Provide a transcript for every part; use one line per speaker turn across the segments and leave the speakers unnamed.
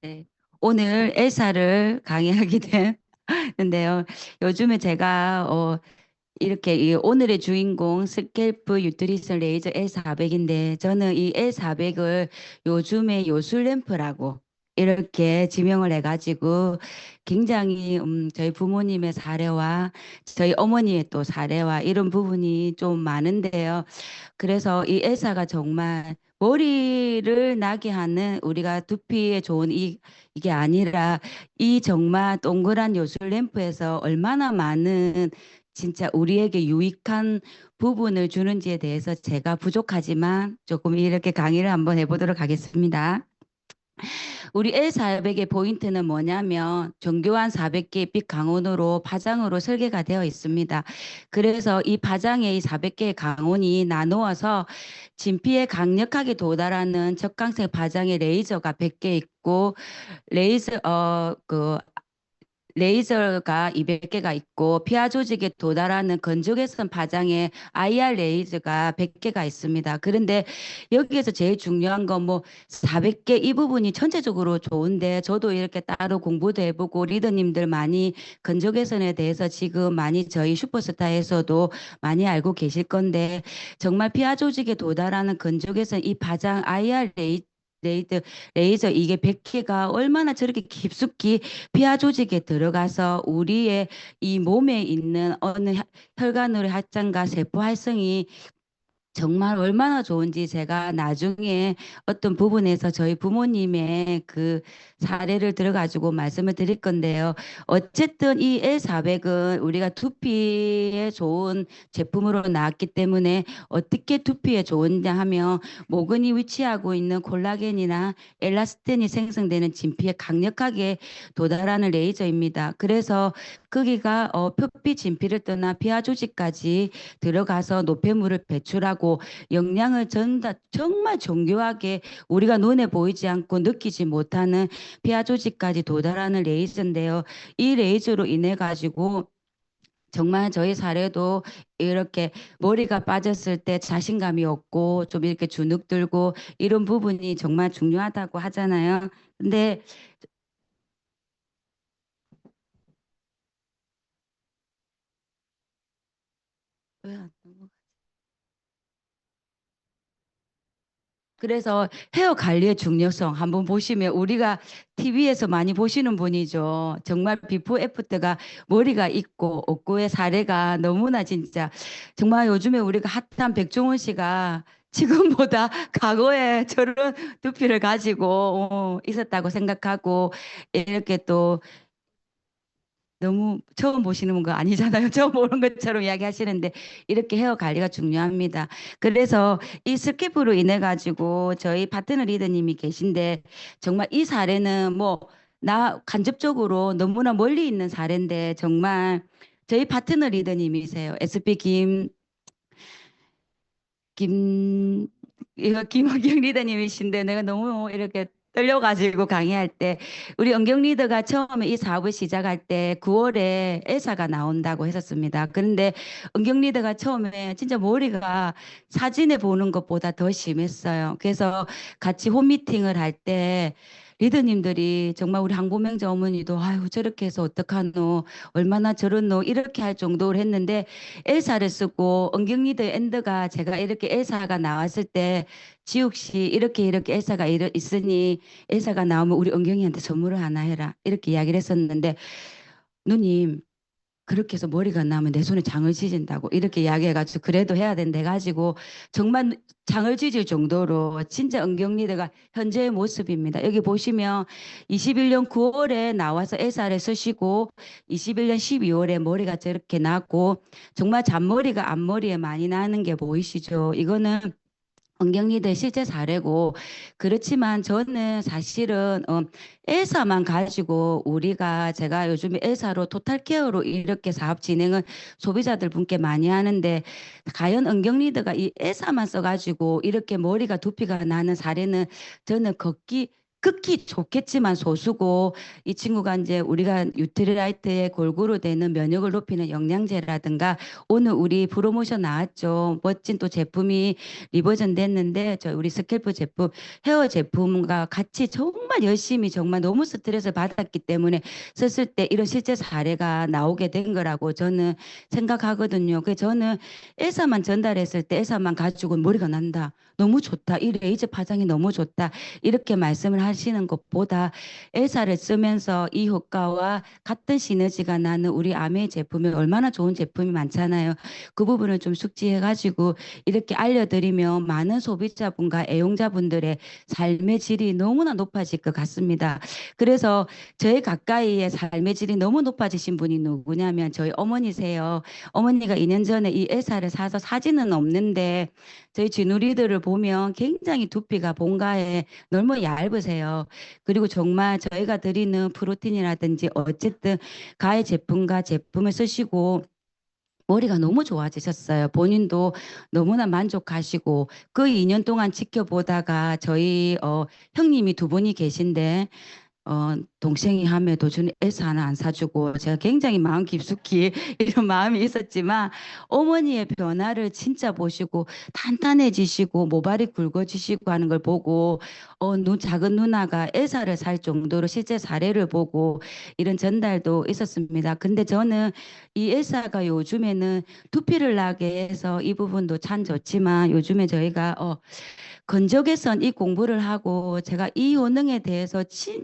네. 오늘 엘사를 강의하게 됐는데요. 요즘에 제가 이렇게 이 오늘의 주인공 스캘프 유트리션 레이저 L400인데 저는 이 L400을 요즘에 요술램프라고 이렇게 지명을 해가지고 굉장히 저희 부모님의 사례와 저희 어머니의 또 사례와 이런 부분이 좀 많은데요. 그래서 이 엘사가 정말 머리를 나게 하는 우리가 두피에 좋은 이게 아니라 이 정말 동그란 요술 램프에서 얼마나 많은 진짜 우리에게 유익한 부분을 주는지에 대해서 제가 부족하지만 조금 이렇게 강의를 한번 해보도록 하겠습니다. 우리 L400의 포인트는 뭐냐면 정교한 400개 빛 강원으로 파장으로 설계가 되어 있습니다. 그래서 이 파장의 이 400개의 강원이 나누어서 진피에 강력하게 도달하는 적강색 파장의 레이저가 100개 있고 레이저 레이저가 200개가 있고 피하 조직에 도달하는 건조개선 파장에 IR 레이저가 100개가 있습니다. 그런데 여기에서 제일 중요한 건 뭐 400개 이 부분이 전체적으로 좋은데 저도 이렇게 따로 공부도 해보고 리더님들 많이 건조개선에 대해서 지금 많이 저희 슈퍼스타에서도 많이 알고 계실 건데 정말 피하 조직에 도달하는 건조개선 이 파장 IR 레이저 레이저 이게 100개가 얼마나 저렇게 깊숙이 피하 조직에 들어가서 우리의 이 몸에 있는 어느 혈관으로 할장과 세포 활성이 정말 얼마나 좋은지 제가 나중에 어떤 부분에서 저희 부모님의 그 사례를 들어가지고 말씀을 드릴 건데요. 어쨌든 이 L400은 우리가 두피에 좋은 제품으로 나왔기 때문에 어떻게 두피에 좋은냐 하면 모근이 위치하고 있는 콜라겐이나 엘라스틴이 생성되는 진피에 강력하게 도달하는 레이저입니다. 그래서 거기가 표피 진피를 떠나 피하 조직까지 들어가서 노폐물을 배출하고 영양을 전다 정말 정교하게 우리가 눈에 보이지 않고 느끼지 못하는 피하 조직까지 도달하는 레이저인데요. 이 레이저로 인해 가지고 정말 저희 사례도 이렇게 머리가 빠졌을 때 자신감이 없고 좀 이렇게 주눅 들고 이런 부분이 정말 중요하다고 하잖아요. 근데 왜안 넘어가? 그래서 헤어 관리의 중요성 한번 보시면 우리가 TV에서 많이 보시는 분이죠. 정말 비포 애프터가 머리가 있고 없고의 사례가 너무나 진짜 정말 요즘에 우리가 핫한 백종원 씨가 지금보다 과거에 저런 두피를 가지고 있었다고 생각하고 이렇게 또 너무 처음 보시는 거 아니잖아요. 처음 보는 것처럼 이야기하시는데 이렇게 헤어 관리가 중요합니다. 그래서 이 스키프로 인해 가지고 저희 파트너 리더님이 계신데 정말 이 사례는 뭐 나 간접적으로 너무나 멀리 있는 사례인데 정말 저희 파트너 리더님이세요. SP 이거 김은경 리더님이신데 내가 너무 이렇게 떨려가지고 강의할 때 우리 은경 리더가 처음에 이 사업을 시작할 때 9월에 엘사가 나온다고 했었습니다. 그런데 은경 리더가 처음에 진짜 머리가 사진에 보는 것보다 더 심했어요. 그래서 같이 홈미팅을 할 때 리더님들이 정말 우리 항고명자 어머니도 아유 저렇게 해서 어떡하노 얼마나 저러노 이렇게 할 정도로 했는데 엘사를 쓰고 은경리더 엔드가 제가 이렇게 엘사가 나왔을 때 지욱 씨 이렇게 엘사가 있으니 엘사가 나오면 우리 은경이한테 선물을 하나 해라 이렇게 이야기를 했었는데 누님 그렇게 해서 머리가 나면 내 손에 장을 찢은다고 이렇게 이야기해가지고 그래도 해야 된다 해가지고 정말 장을 찢을 정도로 진짜 은경리더가 현재의 모습입니다. 여기 보시면 21년 9월에 나와서 엘사를 쓰시고 21년 12월에 머리가 저렇게 나고 정말 잔머리가 앞머리에 많이 나는 게 보이시죠? 이거는 원경리대 실제 사례고 그렇지만 저는 사실은 엘사만 가지고 우리가 제가 요즘에 엘사로 토탈케어로 이렇게 사업 진행을 소비자들 분께 많이 하는데 과연 은경리드가 이 엘사만 써가지고 이렇게 머리가 두피가 나는 사례는 저는 걷기 극히 좋겠지만 소수고 이 친구가 이제 우리가 유트라이트의 골고루 되는 면역을 높이는 영양제라든가 오늘 우리 프로모션 나왔죠. 멋진 또 제품이 리버전 됐는데 저 우리 스캘프 제품 헤어 제품과 같이 정말 열심히 정말 너무 스트레스 받았기 때문에 썼을 때 이런 실제 사례가 나오게 된 거라고 저는 생각하거든요. 그 저는 엘사만 전달했을 때 엘사만 가지고 머리가 난다. 너무 좋다. 이 레이저 파장이 너무 좋다. 이렇게 말씀을 하시는 것보다 엘사를 쓰면서 이 효과와 같은 시너지가 나는 우리 아메 제품이 얼마나 좋은 제품이 많잖아요. 그 부분을 좀 숙지해가지고 이렇게 알려드리면 많은 소비자분과 애용자분들의 삶의 질이 너무나 높아질 것 같습니다. 그래서 저희 가까이의 삶의 질이 너무 높아지신 분이 누구냐면 저희 어머니세요. 어머니가 2년 전에 이 엘사를 사서 사진은 없는데 저희 쥐누리들을 보면 굉장히 두피가 본가에 너무 얇으세요. 그리고 정말 저희가 드리는 프로틴이라든지 어쨌든 가해 제품과 제품을 쓰시고 머리가 너무 좋아지셨어요. 본인도 너무나 만족하시고 그 2년 동안 지켜보다가 저희 형님이 두 분이 계신데 동생이 하면 도중에 애서 하나 안 사주고 제가 굉장히 마음 깊숙이 이런 마음이 있었지만 어머니의 변화를 진짜 보시고 탄탄해지시고 모발이 굵어지시고 하는 걸 보고 작은 누나가 애사를 살 정도로 실제 사례를 보고 이런 전달도 있었습니다. 근데 저는 이 애사가 요즘에는 두피를 나게 해서 이 부분도 참 좋지만 요즘에 저희가 건조개선 이 공부를 하고 제가 이 효능에 대해서 진짜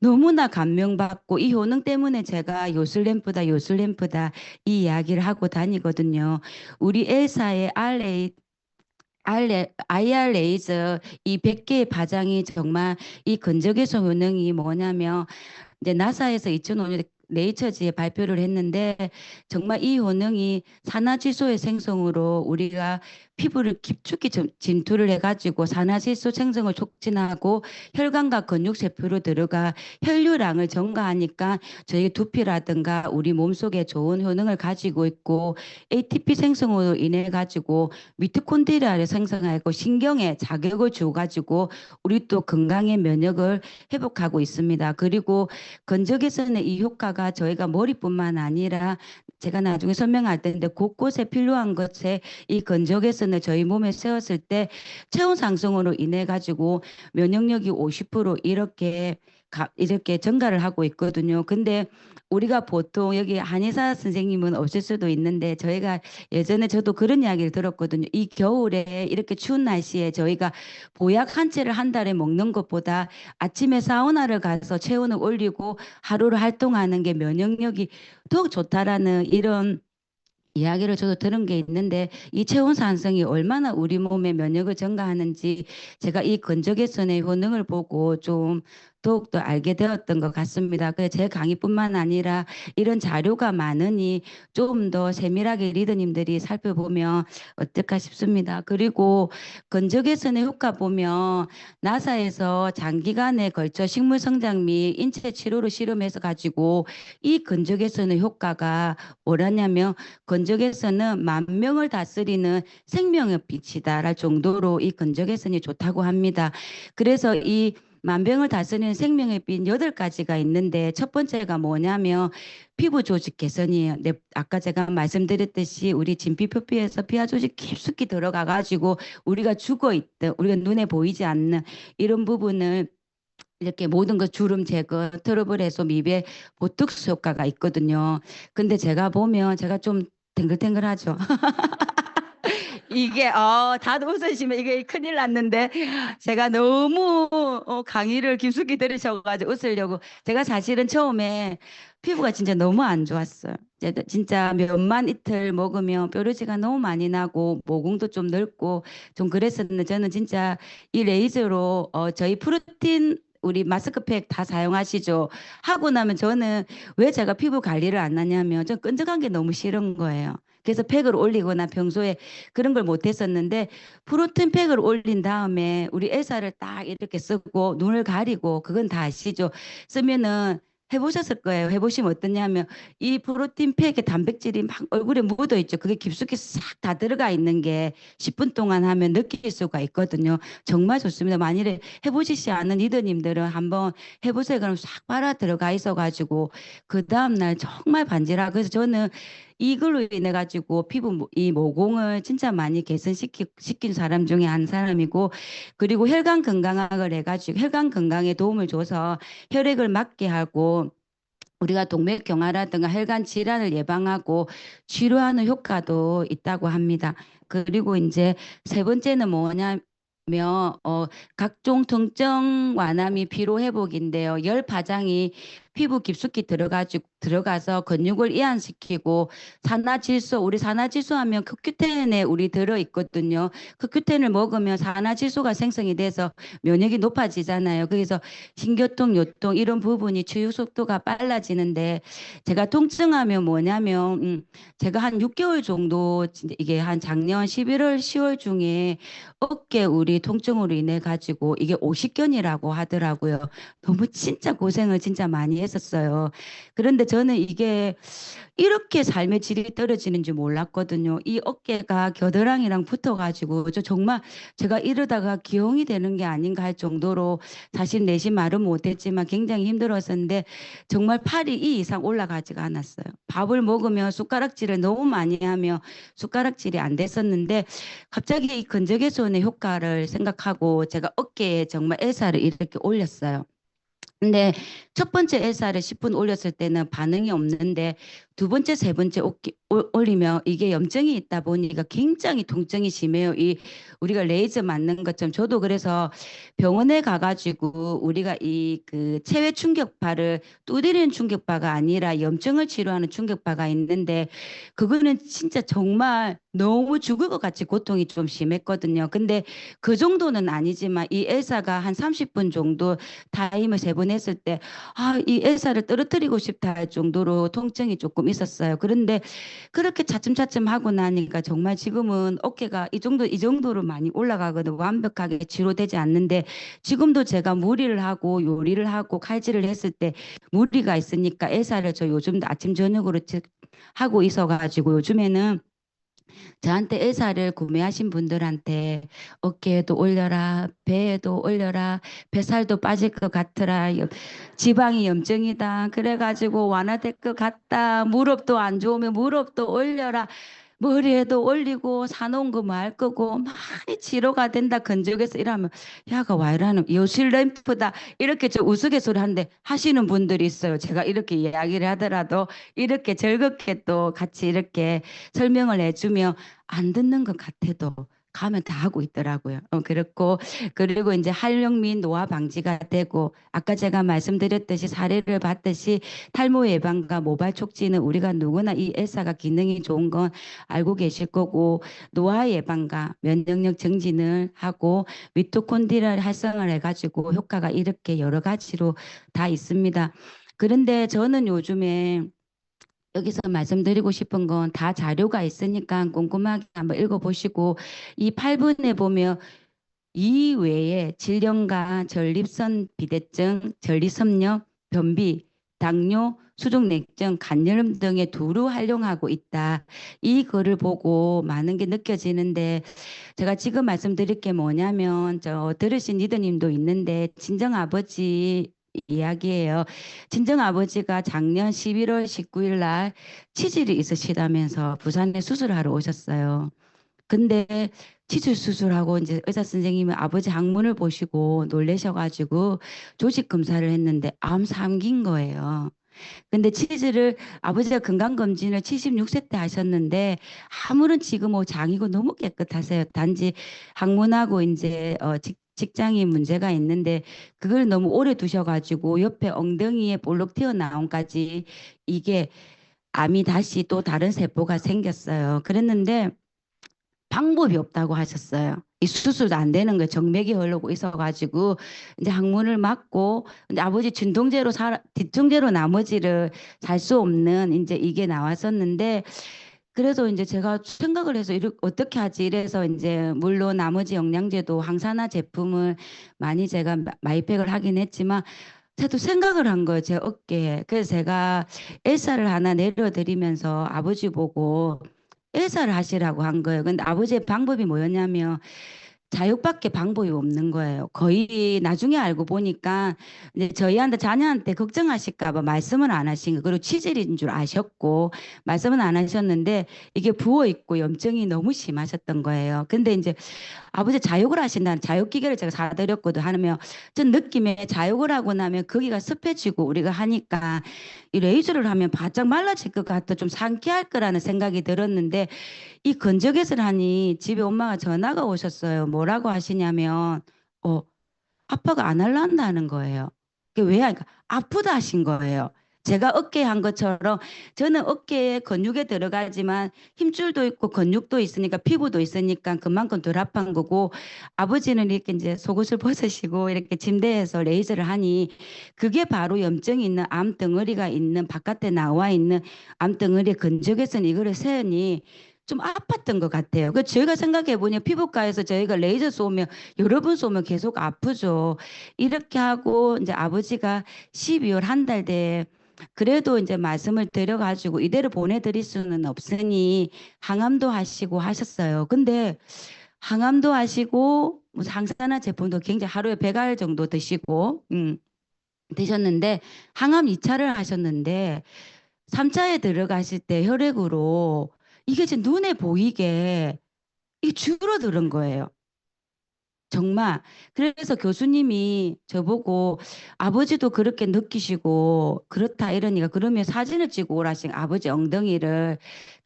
너무나 감명받고 이 효능 때문에 제가 요술램프다 이 이야기를 하고 다니거든요. 우리 엘사의 IR 레이저 이 100개의 바장이 정말 이 건조개선 효능이 뭐냐면 이제 나사에서 2005년에 네이처지에 발표를 했는데 정말 이 효능이 산화질소의 생성으로 우리가 피부를 깊숙이 진투를 해가지고 산화질소 생성을 촉진하고 혈관과 근육세포로 들어가 혈류량을 증가하니까 저희 두피라든가 우리 몸속에 좋은 효능을 가지고 있고 ATP 생성으로 인해 가지고 미토콘드리아를 생성하고 신경에 자극을 줘 가지고 우리 또 건강의 면역을 회복하고 있습니다. 그리고 건조개선의 이 효과가 저희가 머리뿐만 아니라 제가 나중에 설명할 텐데 곳곳에 필요한 것에 이 건조개선을 저희 몸에 세웠을 때 체온 상승으로 인해 가지고 면역력이 50% 이렇게 증가를 하고 있거든요. 근데 우리가 보통 여기 한의사 선생님은 없을 수도 있는데 저희가 예전에 저도 그런 이야기를 들었거든요. 이 겨울에 이렇게 추운 날씨에 저희가 보약 한 채를 한 달에 먹는 것보다 아침에 사우나를 가서 체온을 올리고 하루를 활동하는 게 면역력이 더욱 좋다라는 이런 이야기를 저도 들은 게 있는데 이 체온 상승이 얼마나 우리 몸의 면역을 증가하는지 제가 이 건조개선의 효능을 보고 좀 더욱더 알게 되었던 것 같습니다. 그래서 제 강의뿐만 아니라 이런 자료가 많으니 조금 더 세밀하게 리더님들이 살펴보면 어떨까 싶습니다. 그리고 건조개선의 효과 보면 나사에서 장기간에 걸쳐 식물 성장 및 인체 치료를 실험해서 가지고 이 건조개선의 효과가 뭐라냐면 건조개선은 10,000명을 다스리는 생명의 빛이다랄 정도로 이 건조개선이 좋다고 합니다. 그래서 이 만병을 다스리는 생명의 빛 8가지가 있는데 첫 번째가 뭐냐면 피부 조직 개선이에요. 아까 제가 말씀드렸듯이 우리 진피표피에서 피하 조직 깊숙이 들어가 가지고 우리가 죽어 있던 우리가 눈에 보이지 않는 이런 부분을 이렇게 모든 것 주름 제거, 트러블 해소, 미백, 보톡스 효과가 있거든요. 근데 제가 보면 제가 좀 탱글탱글하죠. 이게 다들 웃으시면 이게 큰일 났는데 제가 너무 강의를 깊숙이 들으셔가지고 웃으려고 제가 사실은 처음에 피부가 진짜 너무 안 좋았어요. 진짜 몇만 이틀 먹으면 뾰루지가 너무 많이 나고 모공도 좀 넓고 좀 그랬었는데 저는 진짜 이 레이저로 저희 프로틴 우리 마스크팩 다 사용하시죠. 하고 나면 저는 왜 제가 피부 관리를 안 하냐면 저 끈적한 게 너무 싫은 거예요. 그래서 팩을 올리거나 평소에 그런 걸 못했었는데 프로틴 팩을 올린 다음에 우리 엘사를 딱 이렇게 쓰고 눈을 가리고 그건 다 아시죠? 쓰면은 해보셨을 거예요. 해보시면 어떠냐면 이 프로틴 팩에 단백질이 막 얼굴에 묻어 있죠. 그게 깊숙이 싹 다 들어가 있는 게 10분 동안 하면 느낄 수가 있거든요. 정말 좋습니다. 만일에 해보시지 않은 리더님들은 한번 해보세요. 그럼 싹 빨아 들어가 있어가지고 그 다음날 정말 반질하고 그래서 저는 이걸로 인해 가지고 이 모공을 진짜 많이 개선시킨 사람 중에 한 사람이고 그리고 혈관 건강학을 해가지고 혈관 건강에 도움을 줘서 혈액을 막게 하고 우리가 동맥경화라든가 혈관 질환을 예방하고 치료하는 효과도 있다고 합니다. 그리고 이제 세 번째는 뭐냐면 각종 통증 완화 및 피로 회복인데요. 열 파장이 피부 깊숙이 들어가서 근육을 이완시키고 산화질소 우리 산화질소 하면 CoQ10에 우리 들어 있거든요. CoQ10을 먹으면 산화질소가 생성이 돼서 면역이 높아지잖아요. 그래서 신교통, 요통 이런 부분이 치유 속도가 빨라지는데 제가 통증하면 뭐냐면 제가 한 6개월 정도 진짜 이게 한 작년 11월, 10월 중에 어깨 우리 통증으로 인해 가지고 이게 오십견이라고 하더라고요. 너무 진짜 고생을 진짜 많이 했었어요. 그런데 저는 이게 이렇게 삶의 질이 떨어지는 줄 몰랐거든요. 이 어깨가 겨드랑이랑 붙어가지고 저 정말 제가 이러다가 기형이 되는 게 아닌가 할 정도로 사실 내심 말은 못했지만 굉장히 힘들었었는데 정말 팔이 이 이상 올라가지가 않았어요. 밥을 먹으면 숟가락질을 너무 많이 하며 숟가락질이 안 됐었는데 갑자기 이 근적외손의 효과를 생각하고 제가 어깨에 정말 엘사를 이렇게 올렸어요. 근데 첫 번째 엘사를 10분 올렸을 때는 반응이 없는데 두 번째, 세 번째 올리면 이게 염증이 있다 보니까 굉장히 통증이 심해요. 이 우리가 레이저 맞는 것처럼 저도 그래서 병원에 가가지고 우리가 이 그 체외 충격파를 두드리는 충격파가 아니라 염증을 치료하는 충격파가 있는데 그거는 진짜 정말 너무 죽을 것 같이 고통이 좀 심했거든요. 근데 그 정도는 아니지만 이 엘사가 한 30분 정도 타임을 세 번 했을 때 이 엘사를 떨어뜨리고 싶다 할 정도로 통증이 조금 있었어요. 그런데 그렇게 차츰차츰 하고 나니까 정말 지금은 어깨가 이 정도로 많이 올라가거든 완벽하게 치료되지 않는데 지금도 제가 무리를 하고 요리를 하고 칼질을 했을 때 무리가 있으니까 엘사를 저 요즘도 아침 저녁으로 하고 있어가지고 요즘에는 저한테 의사를 구매하신 분들한테 어깨에도 올려라, 배에도 올려라, 뱃살도 빠질 것 같더라, 지방이 염증이다. 그래가지고 완화될 것 같다. 무릎도 안 좋으면 무릎도 올려라. 머리에도 올리고 사놓은 거 말 거고 많이 치료가 된다 근적에서 이러면 야가 와 이러는 요실 램프다 이렇게 저 우스갯소리 하는데 하시는 분들이 있어요. 제가 이렇게 이야기를 하더라도 이렇게 즐겁게 또 같이 이렇게 설명을 해주면 안 듣는 것 같아도 가면 다 하고 있더라고요. 그렇고 그리고 이제 활용 및 노화 방지가 되고 아까 제가 말씀드렸듯이 사례를 봤듯이 탈모 예방과 모발 촉진은 우리가 누구나 이 엘사가 기능이 좋은 건 알고 계실 거고 노화 예방과 면역력 증진을 하고 미토콘드리아를 활성화를 해가지고 효과가 이렇게 여러 가지로 다 있습니다. 그런데 저는 요즘에 여기서 말씀드리고 싶은 건 다 자료가 있으니까 꼼꼼하게 한번 읽어보시고 이 8분에 보면 이외에 질염과 전립선 비대증, 전립선염, 변비, 당뇨, 수족냉증, 간염 등의 두루 활용하고 있다. 이 글을 보고 많은 게 느껴지는데 제가 지금 말씀드릴 게 뭐냐면 저 들으신 리더님도 있는데 친정 아버지 이야기예요. 친정 아버지가 작년 11월 19일 날 치질이 있으시다면서 부산에 수술하러 오셨어요. 근데 치질 수술하고 이제 의사 선생님이 아버지 항문을 보시고 놀라셔가지고 조직 검사를 했는데 암 3기인 거예요. 근데 치질을 아버지가 건강검진을 76세 때 하셨는데 아무런 지금 뭐 장이고 너무 깨끗하세요. 단지 항문하고 이제 직장이 문제가 있는데 그걸 너무 오래 두셔가지고 옆에 엉덩이에 볼록 튀어나온까지 이게 암이 다시 또 다른 세포가 생겼어요. 그랬는데 방법이 없다고 하셨어요. 이 수술도 안 되는 거예요. 정맥이 흐르고 있어가지고 이제 항문을 막고 이제 아버지 진통제로 뒤통제로 나머지를 살 수 없는 이제 이게 나왔었는데 그래서 이제 제가 생각을 해서 어떻게 하지 이래서 이제 물론 나머지 영양제도 항산화 제품을 많이 제가 마이팩을 하긴 했지만 저도 생각을 한 거예요, 제 어깨에. 그래서 제가 엘사를 하나 내려드리면서 아버지 보고 엘사를 하시라고 한 거예요. 근데 아버지의 방법이 뭐였냐면 자육밖에 방법이 없는 거예요. 거의 나중에 알고 보니까 이제 저희한테 자녀한테 걱정하실까 봐 말씀은 안 하신 거. 그리고 치질인 줄 아셨고 말씀은 안 하셨는데 이게 부어 있고 염증이 너무 심하셨던 거예요. 근데 이제 아버지 자욕을 하신다는 자욕기계를 제가 사드렸거든 하면 전 느낌에 자욕을 하고 나면 거기가 습해지고 우리가 하니까 이 레이저를 하면 바짝 말라질 것 같아 좀 상쾌할 거라는 생각이 들었는데 이 건조기를 하니 집에 엄마가 전화가 오셨어요. 뭐라고 하시냐면 어 아빠가 안 할란다는 거예요. 그게 왜 하니까 아프다 하신 거예요. 제가 어깨에 한 것처럼 저는 어깨에 근육에 들어가지만 힘줄도 있고 근육도 있으니까 피부도 있으니까 그만큼 덜 아픈 거고 아버지는 이렇게 이제 속옷을 벗으시고 이렇게 침대에서 레이저를 하니 그게 바로 염증이 있는 암덩어리가 있는 바깥에 나와 있는 암덩어리의 근육에서는 이거를 세으니 좀 아팠던 것 같아요. 그 저희가 생각해 보니 피부과에서 저희가 레이저 쏘면 여러 번 쏘면 계속 아프죠. 이렇게 하고 이제 아버지가 12월 한 달 돼. 그래도 이제 말씀을 드려가지고 이대로 보내드릴 수는 없으니 항암도 하시고 하셨어요. 근데 항암도 하시고 뭐 항산화 제품도 굉장히 하루에 100알 정도 드시고 드셨는데 항암 2차를 하셨는데 3차에 들어가실 때 혈액으로 이게 지금 눈에 보이게 이게 줄어드는 거예요. 정말. 그래서 교수님이 저보고 아버지도 그렇게 느끼시고 그렇다 이러니까 그러면 사진을 찍고 오라신 아버지 엉덩이를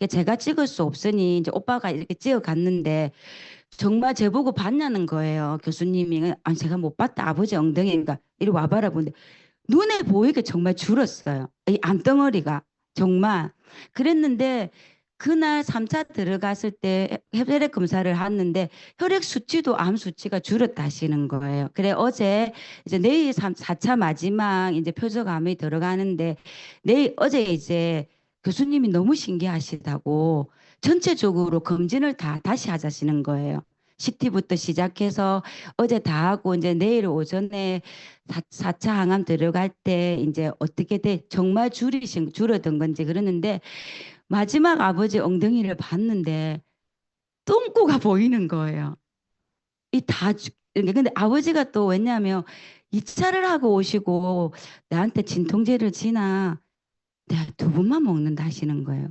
제가 찍을 수 없으니 이제 오빠가 이렇게 찍어 갔는데 정말 저보고 봤냐는 거예요. 교수님이 아니 제가 못 봤다 아버지 엉덩이니까 이리 와봐라 보는데 눈에 보이게 정말 줄었어요. 이 암덩어리가 정말 그랬는데 그날 3차 들어갔을 때 혈액 검사를 했는데 혈액 수치도 암 수치가 줄었다 하시는 거예요. 그래 어제 이제 내일 4차 마지막 이제 표적암이 들어가는데 내일 어제 이제 교수님이 너무 신기하시다고 전체적으로 검진을 다 다시 하자시는 거예요. CT부터 시작해서 어제 다 하고 이제 내일 오전에 4차 항암 들어갈 때 이제 어떻게 돼 정말 줄어든 건지 그러는데 마지막 아버지 엉덩이를 봤는데 똥꼬가 보이는 거예요. 근데 아버지가 또 왜냐하면 2차를 하고 오시고 나한테 진통제를 지나 내가 두 번만 먹는다 하시는 거예요.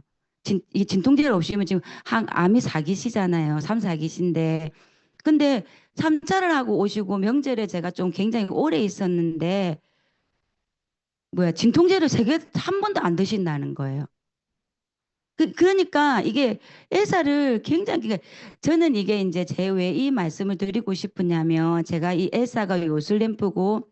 이 진통제를 없이면 지금 암이 4기시잖아요. 3, 4기신데 근데 3차를 하고 오시고 명절에 제가 좀 굉장히 오래 있었는데 뭐야 진통제를 3개 한 번도 안 드신다는 거예요. 그러니까 이게 엘사를 굉장히 저는 이게 이제 제 왜 이 말씀을 드리고 싶으냐면 제가 이 엘사가 요술램프고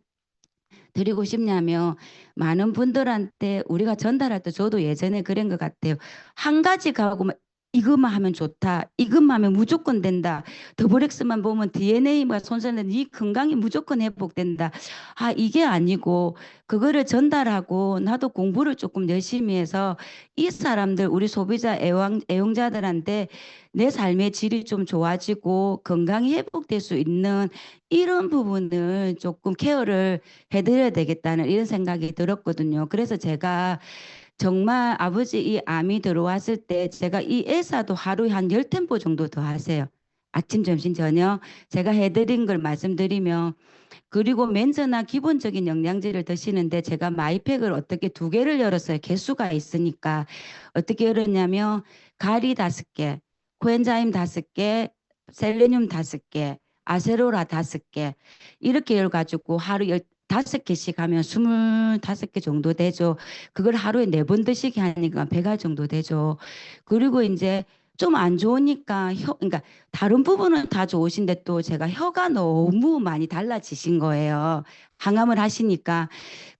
드리고 싶냐면 많은 분들한테 우리가 전달할 때 저도 예전에 그런 것 같아요. 한 가지 가고 이것만 하면 좋다. 이것만 하면 무조건 된다. 더블엑스만 보면 DNA가 손상된 이 건강이 무조건 회복된다. 아, 이게 아니고 그거를 전달하고 나도 공부를 조금 열심히 해서 이 사람들 우리 소비자 애용자들한테 내 삶의 질이 좀 좋아지고 건강이 회복될 수 있는 이런 부분을 조금 케어를 해드려야 되겠다는 이런 생각이 들었거든요. 그래서 제가 정말 아버지 이 암이 들어왔을 때 제가 이 엘사도 하루에 한 10템포 정도 더 하세요. 아침, 점심, 저녁 제가 해드린 걸 말씀드리면 그리고 맨저나 기본적인 영양제를 드시는데 제가 마이팩을 어떻게 2개를 열었어요. 개수가 있으니까 어떻게 열었냐면 가리 5개, 코엔자임 5개, 셀레늄 5개, 아세로라 5개 이렇게 열가지고 하루 15개씩 하면 25개 정도 되죠. 그걸 하루에 4번 드시게 하니까 100알 정도 되죠. 그리고 이제 좀 안 좋으니까 그러니까 다른 부분은 다 좋으신데 또 제가 혀가 너무 많이 달라지신 거예요. 항암을 하시니까.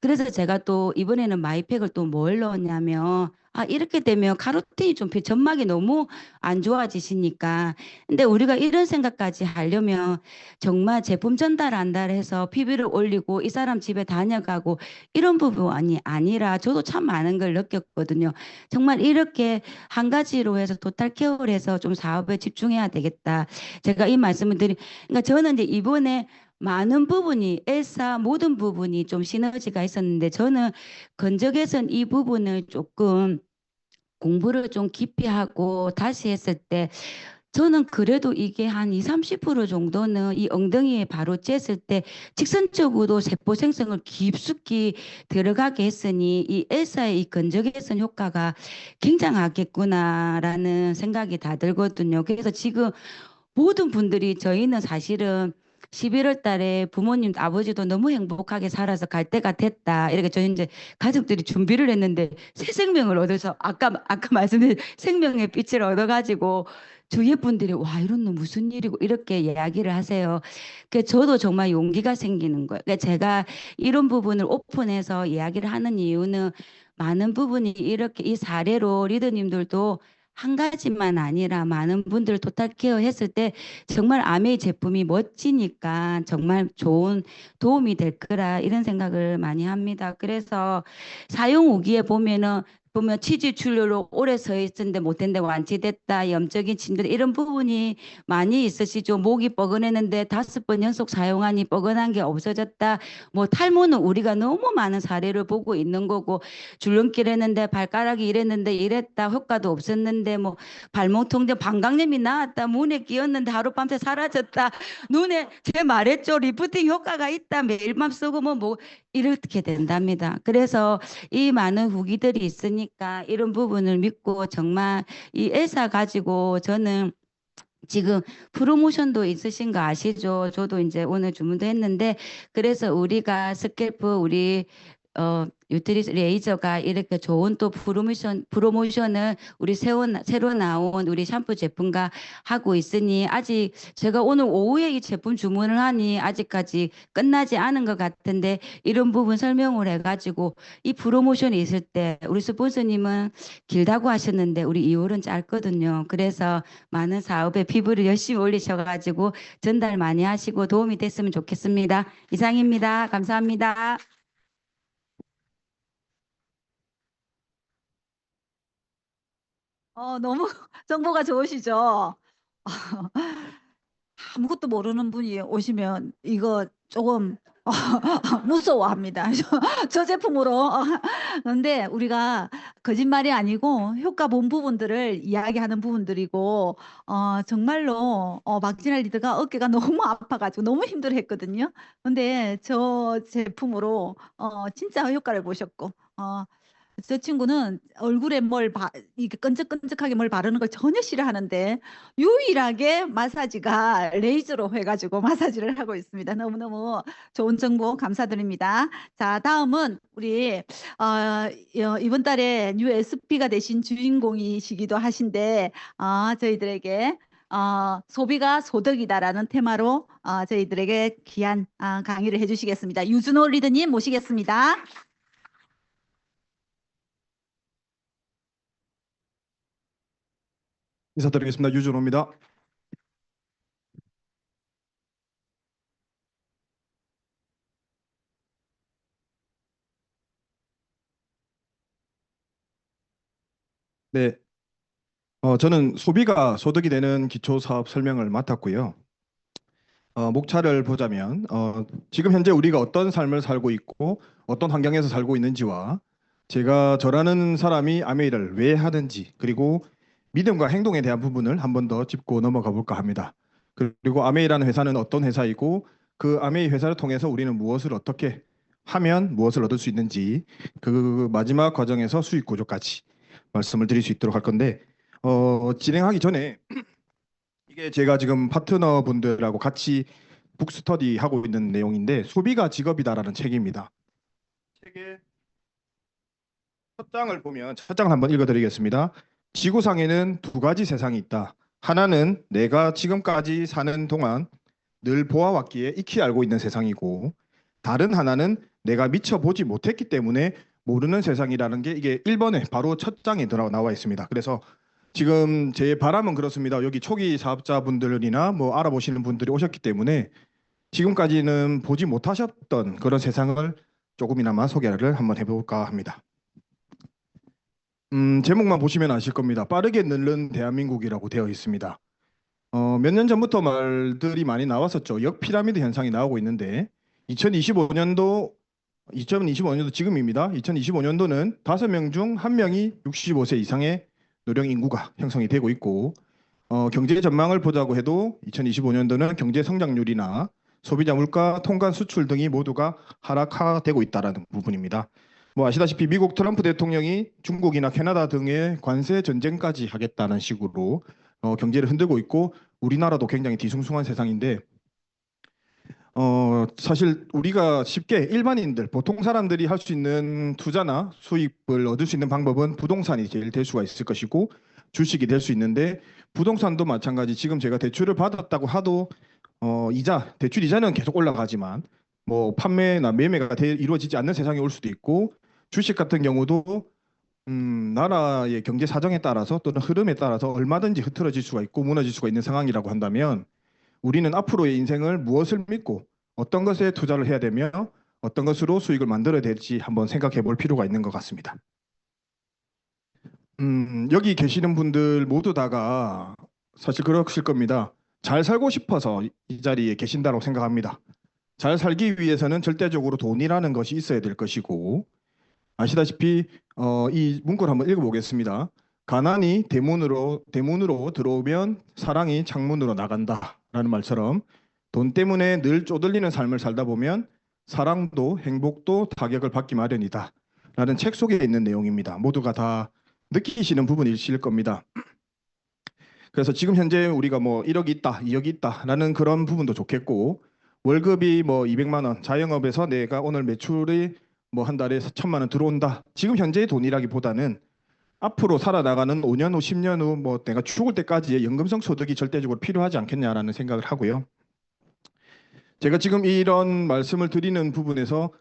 그래서 제가 또 이번에는 마이팩을 또 뭘 넣었냐면 아, 이렇게 되면 카로틴이 좀 점막이 너무 안 좋아지시니까. 근데 우리가 이런 생각까지 하려면 정말 제품 전달 해서 PB를 올리고 이 사람 집에 다녀가고 이런 부분이 아니라 저도 참 많은 걸 느꼈거든요. 정말 이렇게 한 가지로 해서 토탈 케어를 해서 좀 사업에 집중해야 되겠다. 제가 이 말씀을 드린, 그러니까 저는 이제 이번에 많은 부분이 엘사 모든 부분이 좀 시너지가 있었는데 저는 건적에선 이 부분을 조금 공부를 좀 깊이 하고 다시 했을 때 저는 그래도 이게 한 2, 30% 정도는 이 엉덩이에 바로 쬐을 때 직선적으로 세포 생성을 깊숙이 들어가게 했으니 이 엘사의 이 건조개선 효과가 굉장하겠구나라는 생각이 다 들거든요. 그래서 지금 모든 분들이 저희는 사실은 11월 달에 부모님, 아버지도 너무 행복하게 살아서 갈 때가 됐다. 이렇게 저희 이제 가족들이 준비를 했는데 새 생명을 얻어서 아까 말씀드린 생명의 빛을 얻어가지고 주위의 분들이 와, 이런 の 무슨 일이고 이렇게 이야기를 하세요. 그 저도 정말 용기가 생기는 거예요. 그러니까 제가 이런 부분을 오픈해서 이야기를 하는 이유는 많은 부분이 이렇게 이 사례로 리더님들도 한 가지만 아니라 많은 분들 토탈 케어 했을 때 정말 아메이 제품이 멋지니까 정말 좋은 도움이 될 거라 이런 생각을 많이 합니다. 그래서 사용 후기에 보면 치주 출혈로 오래 서 있었는데 못했는데 완치됐다. 염적인 침들 이런 부분이 많이 있으시죠. 목이 뻐근했는데 5번 연속 사용하니 뻐근한 게 없어졌다. 뭐 탈모는 우리가 너무 많은 사례를 보고 있는 거고 줄넘기를 했는데 발가락이 이랬는데 이랬다. 효과도 없었는데 뭐 발목통제 방광염이 나왔다. 문에 끼었는데 하룻밤새 사라졌다. 눈에 제 말했죠. 리프팅 효과가 있다. 매일밤 쓰고 뭐 이렇게 된답니다. 그래서 이 많은 후기들이 있으니까 이런 부분을 믿고 정말 이 엘사 가지고 저는 지금 프로모션도 있으신 거 아시죠? 저도 이제 오늘 주문도 했는데 그래서 우리가 스캘프 우리 유트리스 레이저가 이렇게 좋은 또 프로모션을 우리 새로 나온 우리 샴푸 제품과 하고 있으니 아직 제가 오늘 오후에 이 제품 주문을 하니 아직까지 끝나지 않은 것 같은데 이런 부분 설명을 해가지고 이 프로모션이 있을 때 우리 스폰서님은 길다고 하셨는데 우리 2월은 짧거든요. 그래서 많은 사업에 피부를 열심히 올리셔가지고 전달 많이 하시고 도움이 됐으면 좋겠습니다. 이상입니다. 감사합니다.
너무 정보가 좋으시죠? 아무것도 모르는 분이 오시면 이거 조금 무서워합니다. 저 제품으로. 그런데 우리가 거짓말이 아니고 효과 본 부분들을 이야기하는 부분들이고 정말로 박진아 리더가 어깨가 너무 아파가지고 너무 힘들어했거든요. 근데 저 제품으로 진짜 효과를 보셨고 저 친구는 얼굴에 이게 끈적끈적하게 뭘 바르는 걸 전혀 싫어하는데 유일하게 마사지가 레이저로 해가지고 마사지를 하고 있습니다. 너무너무 좋은 정보 감사드립니다. 자, 다음은 우리 이번 달에 뉴 SP가 되신 주인공이시기도 하신데 저희들에게 소비가 소득이다라는 테마로 저희들에게 귀한 강의를 해주시겠습니다. 유준호 리더님 모시겠습니다.
인사드리겠습니다. 유준호입니다. 네, 저는 소비가 소득이 되는 기초사업 설명을 맡았고요. 목차를 보자면 지금 현재 우리가 어떤 삶을 살고 있고 어떤 환경에서 살고 있는지와 제가 저라는 사람이 아메이를 왜 하는지 그리고 믿음과 행동에 대한 부분을 한 번 더 짚고 넘어가 볼까 합니다. 그리고 아메이라는 회사는 어떤 회사이고 그 아메이 회사를 통해서 우리는 무엇을 어떻게 하면 무엇을 얻을 수 있는지 그 마지막 과정에서 수익 구조까지 말씀을 드릴 수 있도록 할 건데 진행하기 전에 이게 제가 지금 파트너 분들하고 같이 북스터디 하고 있는 내용인데 소비가 직업이다라는 책입니다. 책의 첫 장을 보면 첫 장을 한번 읽어드리겠습니다. 지구상에는 두 가지 세상이 있다. 하나는 내가 지금까지 사는 동안 늘 보아왔기에 익히 알고 있는 세상이고 다른 하나는 내가 미처 보지 못했기 때문에 모르는 세상이라는 게 이게 1번에 바로 첫 장에 나와 있습니다. 그래서 지금 제 바람은 그렇습니다. 여기 초기 사업자분들이나 뭐 알아보시는 분들이 오셨기 때문에 지금까지는 보지 못하셨던 그런 세상을 조금이나마 소개를 한번 해볼까 합니다. 제목만 보시면 아실 겁니다. 빠르게 늘는 대한민국이라고 되어 있습니다. 몇 년 전부터 말들이 많이 나왔었죠. 역피라미드 현상이 나오고 있는데 2025년도 지금입니다. 2025년도는 5명 중 1명이 65세 이상의 노령 인구가 형성이 되고 있고 경제 전망을 보자고 해도 2025년도는 경제 성장률이나 소비자 물가, 통관 수출 등이 모두가 하락되고 있다라는 부분입니다. 뭐 아시다시피 미국 트럼프 대통령이 중국이나 캐나다 등의 관세 전쟁까지 하겠다는 식으로 경제를 흔들고 있고 우리나라도 굉장히 뒤숭숭한 세상인데 사실 우리가 쉽게 일반인들, 보통 사람들이 할 수 있는 투자나 수입을 얻을 수 있는 방법은 부동산이 제일 될 수가 있을 것이고 주식이 될 수 있는데 부동산도 마찬가지. 지금 제가 대출을 받았다고 하도 대출 이자는 계속 올라가지만 뭐 판매나 매매가 이루어지지 않는 세상이 올 수도 있고 주식 같은 경우도 나라의 경제 사정에 따라서 또는 흐름에 따라서 얼마든지 흐트러질 수가 있고 무너질 수가 있는 상황이라고 한다면 우리는 앞으로의 인생을 무엇을 믿고 어떤 것에 투자를 해야 되며 어떤 것으로 수익을 만들어야 될지 한번 생각해 볼 필요가 있는 것 같습니다. 여기 계시는 분들 모두 다가 사실 그러실 겁니다. 잘 살고 싶어서 이 자리에 계신다고 생각합니다. 잘 살기 위해서는 절대적으로 돈이라는 것이 있어야 될 것이고 아시다시피 이 문구를 한번 읽어보겠습니다. 가난이 대문으로 들어오면 사랑이 창문으로 나간다라는 말처럼 돈 때문에 늘 쪼들리는 삶을 살다 보면 사랑도 행복도 타격을 받기 마련이다 라는 책 속에 있는 내용입니다. 모두가 다 느끼시는 부분이실 겁니다. 그래서 지금 현재 우리가 뭐 1억이 있다, 2억이 있다라는 그런 부분도 좋겠고 월급이 뭐 200만 원, 자영업에서 내가 오늘 매출이 뭐 한 달에 1,000만 원 들어온다. 지금 현재의 돈이라기보다는 앞으로 살아나가는 5년 후, 10년 후 뭐 내가 죽을 때까지의 연금성 소득이 절대적으로 필요하지 않겠냐라는 생각을 하고요. 제가 지금 이런 말씀을 드리는 부분에서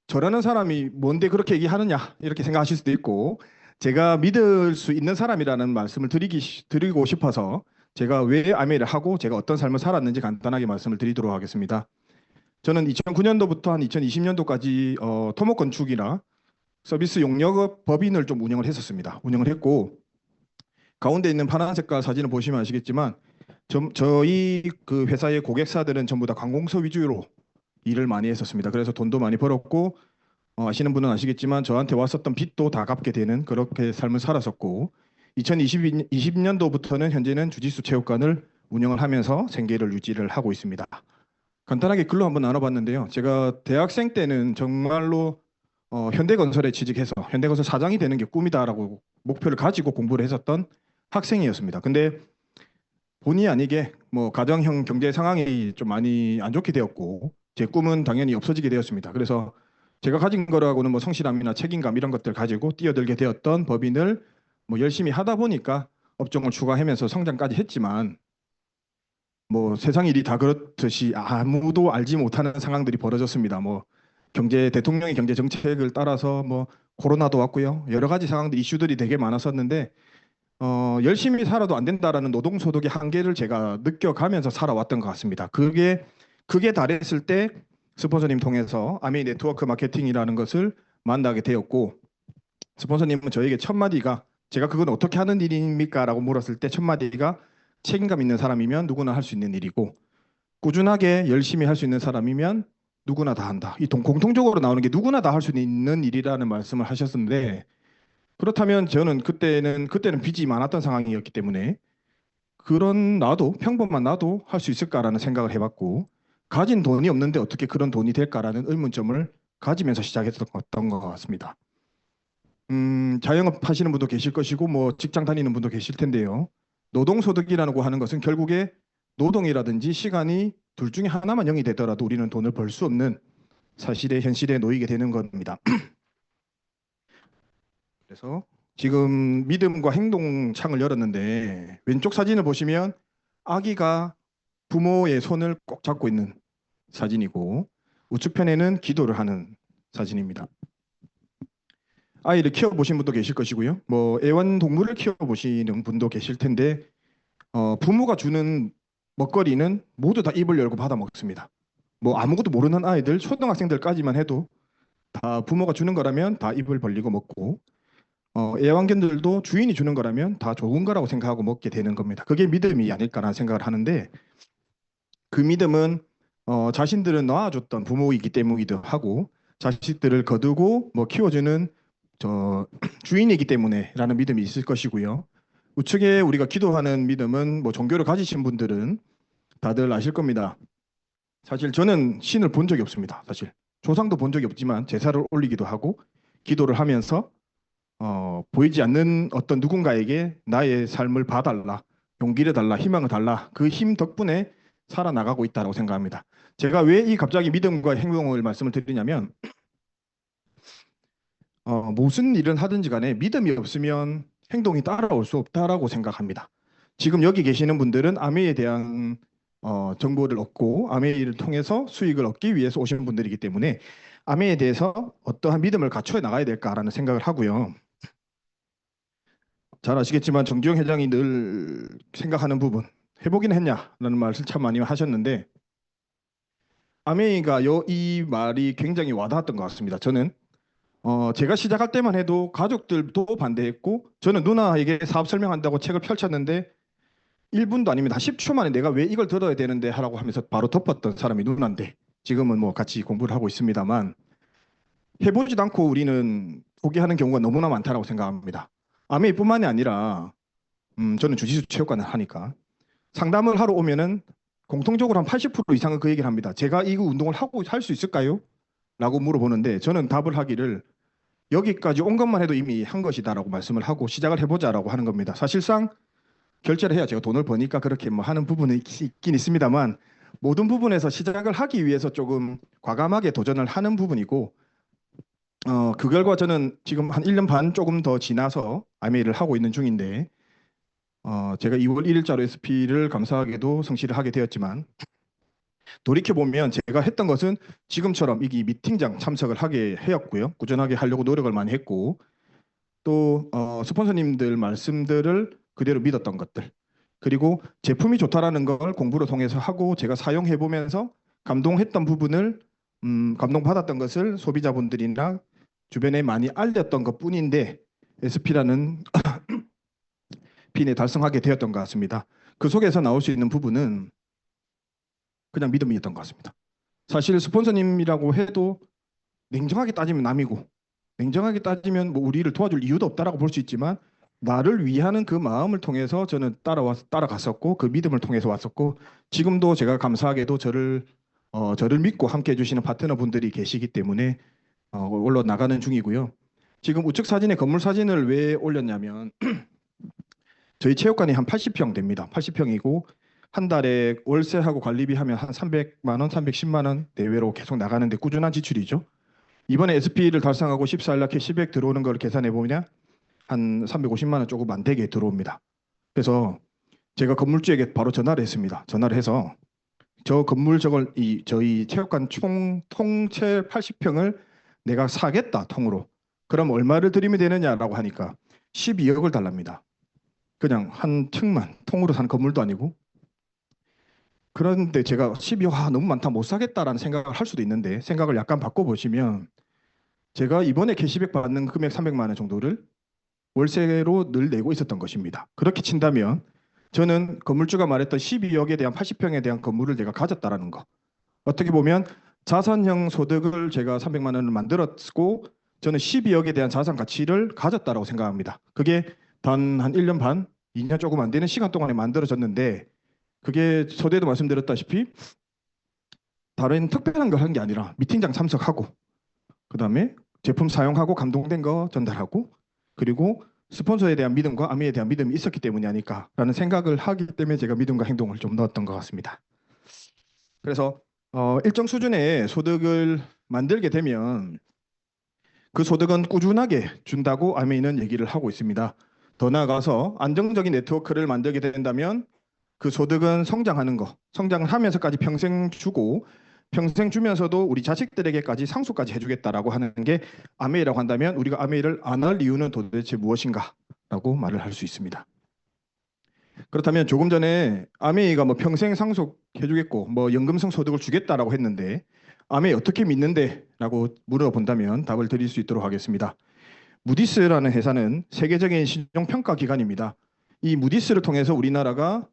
저라는 사람이 뭔데 그렇게 얘기하느냐 이렇게 생각하실 수도 있고 제가 믿을 수 있는 사람이라는 말씀을 드리고 싶어서 제가 왜 아메이를 하고 제가 어떤 삶을 살았는지 간단하게 말씀을 드리도록 하겠습니다. 저는 2009년도부터 한 2020년도까지 토목건축이나 서비스 용역 법인을 좀 운영을 했었습니다. 운영을 했고 가운데 있는 파란 색깔 사진을 보시면 아시겠지만 저희 그 회사의 고객사들은 전부 다 관공서 위주로 일을 많이 했었습니다. 그래서 돈도 많이 벌었고 아시는 분은 아시겠지만 저한테 왔었던 빚도 다 갚게 되는 그렇게 삶을 살았었고 2020년도부터는 현재는 주짓수 체육관을 운영을 하면서 생계를 유지를 하고 있습니다. 간단하게 글로 한번 나눠봤는데요. 제가 대학생 때는 정말로 현대건설에 취직해서 현대건설 사장이 되는 게 꿈이다라고 목표를 가지고 공부를 했었던 학생이었습니다. 근데 본의 아니게 뭐 가정형 경제 상황이 좀 많이 안 좋게 되었고 제 꿈은 당연히 없어지게 되었습니다. 그래서 제가 가진 거라고는 뭐 성실함이나 책임감 이런 것들 가지고 뛰어들게 되었던 법인을 뭐 열심히 하다 보니까 업종을 추가하면서 성장까지 했지만 뭐 세상 일이 다 그렇듯이 아무도 알지 못하는 상황들이 벌어졌습니다. 뭐 대통령의 경제 정책을 따라서 뭐 코로나도 왔고요. 여러 가지 상황들 이슈들이 되게 많았었는데 열심히 살아도 안 된다라는 노동소득의 한계를 제가 느껴가면서 살아왔던 것 같습니다. 그게 달했을 때 스폰서님 통해서 아메이 네트워크 마케팅이라는 것을 만나게 되었고 스폰서님은 저에게 첫 마디가 제가 그건 어떻게 하는 일입니까? 라고 물었을 때 첫 마디가 책임감 있는 사람이면 누구나 할 수 있는 일이고 꾸준하게 열심히 할 수 있는 사람이면 누구나 다 한다. 공통적으로 나오는 게 누구나 다 할 수 있는 일이라는 말씀을 하셨는데 그렇다면 저는 그때는 빚이 많았던 상황이었기 때문에 평범한 나도 할 수 있을까라는 생각을 해봤고 가진 돈이 없는데 어떻게 그런 돈이 될까라는 의문점을 가지면서 시작했던 것 같습니다. 자영업 하시는 분도 계실 것이고 뭐 직장 다니는 분도 계실 텐데요. 노동소득이라고 하는 것은 결국에 노동이라든지 시간이 둘 중에 하나만 0이 되더라도 우리는 돈을 벌 수 없는 현실에 놓이게 되는 겁니다. 그래서 지금 믿음과 행동 창을 열었는데 왼쪽 사진을 보시면 아기가 부모의 손을 꼭 잡고 있는 사진이고 우측편에는 기도를 하는 사진입니다. 아이를 키워보신 분도 계실 것이고요. 뭐 애완동물을 키워보시는 분도 계실 텐데 부모가 주는 먹거리는 모두 다 입을 열고 받아 먹습니다. 뭐 아무것도 모르는 아이들, 초등학생들까지만 해도 다 부모가 주는 거라면 다 입을 벌리고 먹고 애완견들도 주인이 주는 거라면 다 좋은 거라고 생각하고 먹게 되는 겁니다. 그게 믿음이 아닐까라는 생각을 하는데 그 믿음은 자신들은 낳아줬던 부모이기 때문이기도 하고 자식들을 거두고 뭐 키워주는 주인이기 때문에라는 믿음이 있을 것이고요. 우측에 우리가 기도하는 믿음은 뭐 종교를 가지신 분들은 다들 아실 겁니다. 사실 저는 신을 본 적이 없습니다. 사실 조상도 본 적이 없지만 제사를 올리기도 하고 기도를 하면서 보이지 않는 어떤 누군가에게 나의 삶을 봐달라, 용기를 달라, 희망을 달라, 그 힘 덕분에 살아나가고 있다고 생각합니다. 제가 왜 이 갑자기 믿음과 행동을 말씀을 드리냐면 무슨 일을 하든지 간에 믿음이 없으면 행동이 따라올 수 없다라고 생각합니다. 지금 여기 계시는 분들은 아메이에 대한 정보를 얻고 아메이를 통해서 수익을 얻기 위해서 오신 분들이기 때문에 아메이에 대해서 어떠한 믿음을 갖춰 나가야 될까라는 생각을 하고요. 잘 아시겠지만 정주영 회장이 늘 생각하는 부분, 해보긴 했냐라는 말을 참 많이 하셨는데 아메이가 이 말이 굉장히 와닿았던 것 같습니다. 저는 제가 시작할 때만 해도 가족들도 반대했고 저는 누나에게 사업 설명한다고 책을 펼쳤는데 1분도 아니면 다 10초 만에 내가 왜 이걸 들어야 되는데 하라고 하면서 바로 덮었던 사람이 누나인데 지금은 뭐 같이 공부를 하고 있습니다만 해보지도 않고 우리는 포기하는 경우가 너무나 많다라고 생각합니다. 아메이뿐만이 아니라 저는 주짓수 체육관을 하니까 상담을 하러 오면은 공통적으로 한 80% 이상은 그 얘기를 합니다. 제가 이 운동을 하고 할 수 있을까요? 라고 물어보는데 저는 답을 하기를 여기까지 온 것만 해도 이미 한 것이다라고 말씀을 하고 시작을 해보자라고 하는 겁니다. 사실상 결제를 해야 제가 돈을 버니까 그렇게 뭐 하는 부분은 있긴 있습니다만 모든 부분에서 시작을 하기 위해서 조금 과감하게 도전을 하는 부분이고 그 결과 저는 지금 한 1년 반 조금 더 지나서 아메이를 하고 있는 중인데 제가 2월 1일자로 SP를 감사하게도 성실을 하게 되었지만 돌이켜보면 제가 했던 것은 지금처럼 이 미팅장 참석을 하게 하였고요. 꾸준하게 하려고 노력을 많이 했고 또 스폰서님들 말씀들을 그대로 믿었던 것들 그리고 제품이 좋다라는 걸 공부를 통해서 하고 제가 사용해보면서 감동했던 부분을 감동받았던 것을 소비자분들이나 주변에 많이 알렸던 것뿐인데 SP라는 빈에 달성하게 되었던 것 같습니다. 그 속에서 나올 수 있는 부분은 그냥 믿음이었던 것 같습니다. 사실 스폰서님이라고 해도 냉정하게 따지면 남이고 냉정하게 따지면 뭐 우리를 도와줄 이유도 없다라고 볼 수 있지만 나를 위하는 그 마음을 통해서 저는 따라갔었고 그 믿음을 통해서 왔었고 지금도 제가 감사하게도 저를 믿고 함께 해주시는 파트너분들이 계시기 때문에 올라나가는 중이고요. 지금 우측 사진에 건물 사진을 왜 올렸냐면 저희 체육관이 한 80평 됩니다. 80평이고 한 달에 월세하고 관리비 하면 한 300만 원, 310만 원 내외로 계속 나가는데 꾸준한 지출이죠. 이번에 SP를 달성하고 14일 날 캐시백 들어오는 걸 계산해 보면 한 350만 원 조금 안 되게 들어옵니다. 그래서 제가 건물주에게 바로 전화를 했습니다. 전화를 해서 저 건물 저희 체육관 통채 80평을 내가 사겠다 통으로. 그럼 얼마를 드리면 되느냐라고 하니까 12억을 달랍니다. 그냥 한 층만 통으로 산 건물도 아니고. 그런데 제가 12억 너무 많다 못 사겠다라는 생각을 할 수도 있는데 생각을 약간 바꿔보시면 제가 이번에 캐시백 받는 금액 300만 원 정도를 월세로 늘 내고 있었던 것입니다. 그렇게 친다면 저는 건물주가 말했던 12억에 대한 80평에 대한 건물을 내가 가졌다라는 거. 어떻게 보면 자산형 소득을 제가 300만 원을 만들었고 저는 12억에 대한 자산 가치를 가졌다라고 생각합니다. 그게 단 한 1년 반, 2년 조금 안 되는 시간 동안에 만들어졌는데 그게 서두에도 말씀드렸다시피 다른 특별한 걸 한 게 아니라 미팅장 참석하고 그다음에 제품 사용하고 감동된 거 전달하고 그리고 스폰서에 대한 믿음과 아미에 대한 믿음이 있었기 때문이 아닐까라는 생각을 하기 때문에 제가 믿음과 행동을 좀 넣었던 것 같습니다. 그래서 일정 수준의 소득을 만들게 되면 그 소득은 꾸준하게 준다고 아미는 얘기를 하고 있습니다. 더 나아가서 안정적인 네트워크를 만들게 된다면 그 소득은 성장하는 거, 성장을 하면서까지 평생 주고 평생 주면서도 우리 자식들에게까지 상속까지 해주겠다라고 하는 게 아메이라고 한다면 우리가 아메이를 안 할 이유는 도대체 무엇인가라고 말을 할 수 있습니다. 그렇다면 조금 전에 아메이가 뭐 평생 상속해주겠고 뭐 연금성 소득을 주겠다라고 했는데 아메이 어떻게 믿는데? 라고 물어본다면 답을 드릴 수 있도록 하겠습니다. 무디스라는 회사는 세계적인 신용평가 기관입니다. 이 무디스를 통해서 우리나라가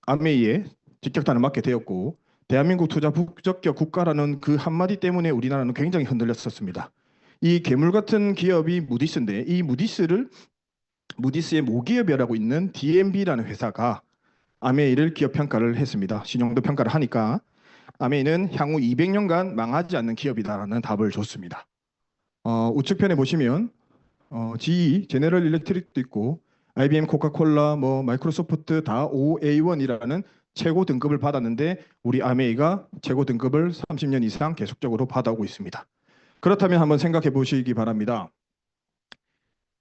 아메이에 직격탄을 맞게 되었고 대한민국 투자 부적격 국가라는 그 한마디 때문에 우리나라는 굉장히 흔들렸었습니다. 이 괴물 같은 기업이 무디스인데 이 무디스의 모기업이라고 있는 DNB라는 회사가 아메이를 기업 평가를 했습니다. 신용도 평가를 하니까 아메이는 향후 200년간 망하지 않는 기업이다라는 답을 줬습니다. 우측편에 보시면 GE, 제네럴 일렉트릭도 있고 IBM, 코카콜라, 뭐 마이크로소프트 다 OA1이라는 최고 등급을 받았는데 우리 아메이가 최고 등급을 30년 이상 계속적으로 받아오고 있습니다. 그렇다면 한번 생각해 보시기 바랍니다.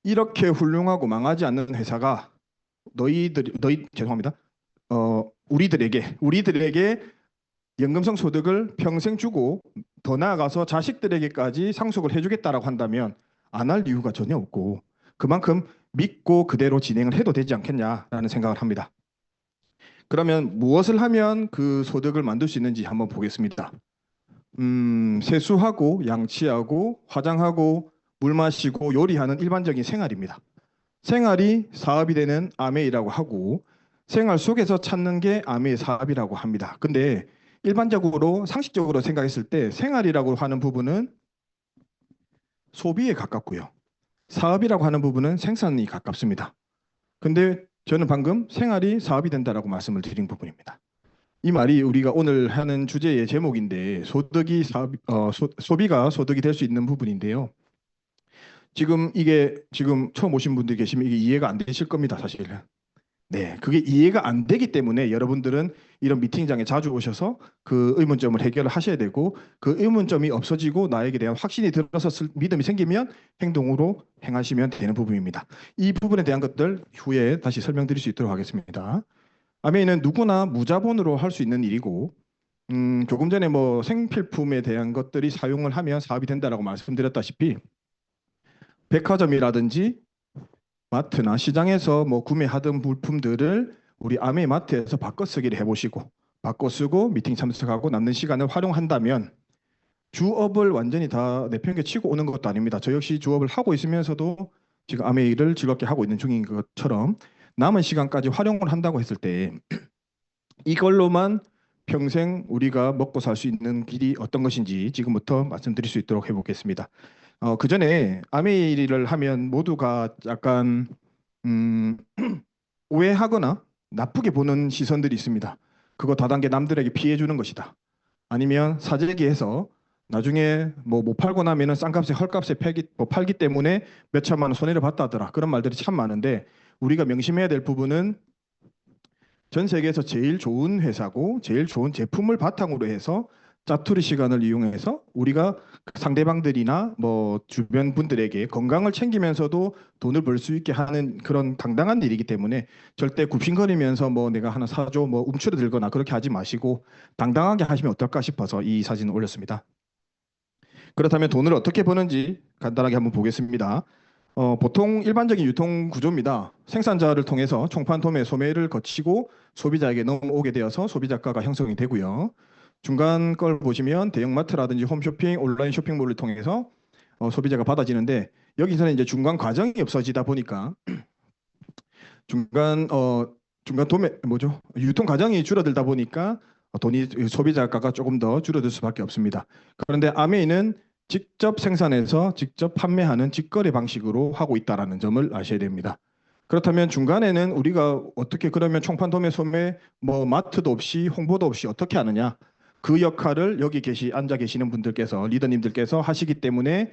이렇게 훌륭하고 망하지 않는 회사가 우리들에게 연금성 소득을 평생 주고 더 나아가서 자식들에게까지 상속을 해주겠다라고 한다면 안 할 이유가 전혀 없고 그만큼 믿고 그대로 진행을 해도 되지 않겠냐라는 생각을 합니다. 그러면 무엇을 하면 그 소득을 만들 수 있는지 한번 보겠습니다. 세수하고 양치하고 화장하고 물 마시고 요리하는 일반적인 생활입니다. 생활이 사업이 되는 아메이라고 하고 생활 속에서 찾는 게 아메이 사업이라고 합니다. 근데 일반적으로 상식적으로 생각했을 때 생활이라고 하는 부분은 소비에 가깝고요. 사업이라고 하는 부분은 생산이 가깝습니다. 근데 저는 방금 생활이 사업이 된다라고 말씀을 드린 부분입니다. 이 말이 우리가 오늘 하는 주제의 제목인데 소비가 소득이 될 수 있는 부분인데요. 지금 처음 오신 분들 계시면 이게 이해가 안 되실 겁니다, 사실은. 네, 그게 이해가 안 되기 때문에 여러분들은 이런 미팅장에 자주 오셔서 그 의문점을 해결을 하셔야 되고 그 의문점이 없어지고 나에게 대한 확신이 들어서 믿음이 생기면 행동으로 행하시면 되는 부분입니다. 이 부분에 대한 것들 후에 다시 설명드릴 수 있도록 하겠습니다. 아메이는 누구나 무자본으로 할 수 있는 일이고 조금 전에 뭐 생필품에 대한 것들이 사용을 하면 사업이 된다라고 말씀드렸다시피 백화점이라든지 마트나 시장에서 뭐 구매하던 물품들을 우리 아메이 마트에서 바꿔 쓰기를 해보시고 바꿔 쓰고 미팅 참석하고 남는 시간을 활용한다면 주업을 완전히 다 내팽개치고 오는 것도 아닙니다. 저 역시 주업을 하고 있으면서도 지금 아메이를 즐겁게 하고 있는 중인 것처럼 남은 시간까지 활용을 한다고 했을 때 이걸로만 평생 우리가 먹고 살 수 있는 길이 어떤 것인지 지금부터 말씀드릴 수 있도록 해보겠습니다. 그 전에 아메이를 하면 모두가 약간 오해하거나 나쁘게 보는 시선들이 있습니다. 그거 다단계 남들에게 피해 주는 것이다. 아니면 사재기해서 나중에 뭐 못 팔고 나면은 싼값에 헐값에 팔기 때문에 몇 천만 원 손해를 봤다더라. 그런 말들이 참 많은데 우리가 명심해야 될 부분은 전 세계에서 제일 좋은 회사고 제일 좋은 제품을 바탕으로 해서 짜투리 시간을 이용해서 우리가 상대방들이나 뭐 주변 분들에게 건강을 챙기면서도 돈을 벌 수 있게 하는 그런 당당한 일이기 때문에 절대 굽신거리면서 뭐 내가 하나 사줘 뭐 움츠러들거나 그렇게 하지 마시고 당당하게 하시면 어떨까 싶어서 이 사진을 올렸습니다. 그렇다면 돈을 어떻게 버는지 간단하게 한번 보겠습니다. 보통 일반적인 유통 구조입니다. 생산자를 통해서 총판 도매 소매를 거치고 소비자에게 넘어오게 되어서 소비자가가 형성이 되고요. 중간 걸 보시면 대형마트라든지 홈쇼핑, 온라인 쇼핑몰을 통해서 소비자가 받아지는데 여기서는 이제 중간 과정이 없어지다 보니까 중간 유통 과정이 줄어들다 보니까 소비자가가 조금 더 줄어들 수밖에 없습니다. 그런데 아메이는 직접 생산해서 직접 판매하는 직거래 방식으로 하고 있다라는 점을 아셔야 됩니다. 그렇다면 중간에는 우리가 어떻게 그러면 총판 도매 소매 뭐 마트도 없이 홍보도 없이 어떻게 하느냐? 그 역할을 여기 앉아 계시는 분들께서 리더님들께서 하시기 때문에